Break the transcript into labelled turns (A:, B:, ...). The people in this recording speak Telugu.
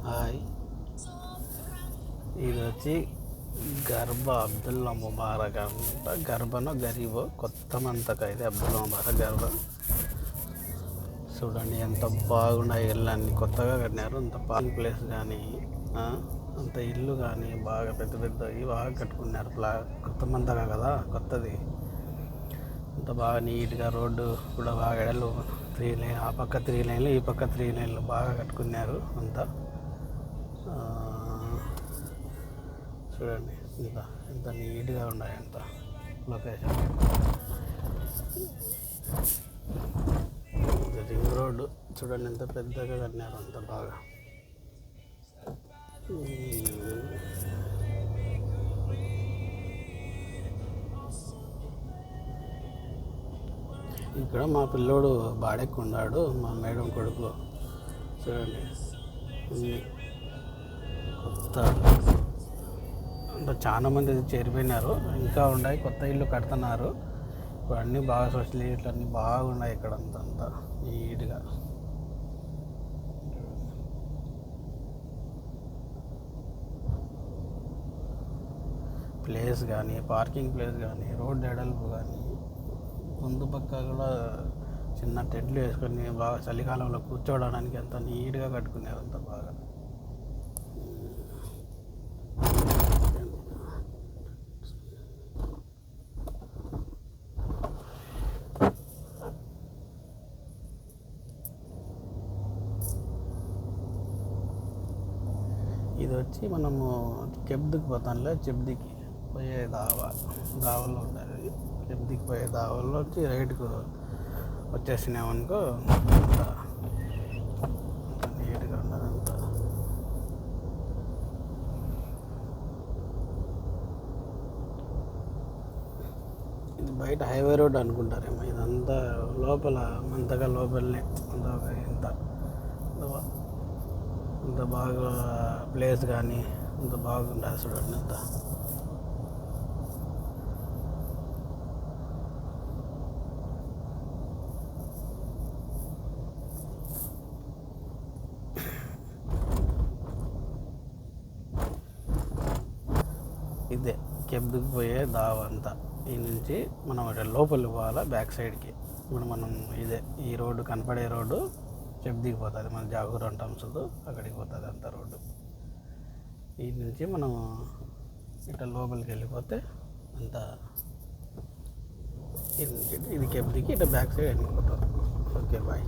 A: హాయ్, ఇది వచ్చి గర్భ అబ్దుల్లా ముబారక్ అంట. గర్భనో గరీబో కొత్త మంతక ఇది అబ్దుల్లా ముబారక్ గర్భ. చూడండి ఎంత బాగున్నాయి ఇల్లు, అన్ని కొత్తగా కట్టినారు. అంత పార్కింగ్ ప్లేస్ కానీ అంత ఇల్లు కానీ బాగా పెద్ద పెద్దవి బాగా కట్టుకున్నారు. కొత్త మంతగా కదా కొత్తది. అంత బాగా నీట్గా రోడ్డు కూడా బాగా ఎడలు 3 లైన్, ఆ పక్క 3 లైన్లు ఈ పక్క 3 లైన్లు బాగా కట్టుకున్నారు అంతా. చూడండి ఎంత నీట్గా ఉన్నాయి అంత లొకేషన్. రింగ్ రోడ్డు చూడండి ఎంత పెద్దగా కట్టినారు, అంత బాగా. ఇక్కడ మా పిల్లోడు బాడెక్కున్నాడు, మా మేడం కొడుకు. చూడండి కొత్త అంటే చాలా మంది చేరిపోయినారు, ఇంకా ఉన్నాయి. కొత్త ఇల్లు కడుతున్నారు ఇప్పుడు. అన్నీ బాగా ఫెసిలిటీలు అన్నీ బాగున్నాయి ఇక్కడ. అంతా నీట్గా. ప్లేస్ కానీ, పార్కింగ్ ప్లేస్ కానీ, రోడ్ ఎడల్పు కానీ, ముందు పక్క కూడా చిన్న టెంట్లు వేసుకొని బాగా చలికాలంలో కూర్చోవడానికి అంత నీట్గా కట్టుకున్నారు అంత బాగా. ఇది వచ్చి మనము చెబ్దికి పోతాంలే, చెబ్దికి పోయే దావల్లో ఉంటుంది. చెబ్దికి పోయే దావల్లో వచ్చి రైట్కు వచ్చేసినామనుకో అంత నీట్గా ఉండదు అంతా. ఇది బయట హైవే రోడ్ అనుకుంటారేమో, ఇదంతా లోపల అంతగా లోపలనే అంత బాగా ప్లేస్ కానీ అంత బాగుంటుంది. చూడండి అంత ఇదే కెబ్కి పోయే దావ అంతా. ఈ నుంచి మనం లోపలికి పోవాలా, బ్యాక్ సైడ్కి. ఇప్పుడు మనం ఇదే ఈ రోడ్డు కనపడే రోడ్డు చెబ్దికి పోతుంది, మన జాగూర్ అంటాం చూడు, అక్కడికి పోతుంది అంత రోడ్డు. ఈ నుంచి మనం ఇట్లా లోపలికి వెళ్ళిపోతే అంత ఇది కెబ్దికి ఇట్లా బ్యాక్ సైడ్ వెళ్ళిపోతాం. Okay bye.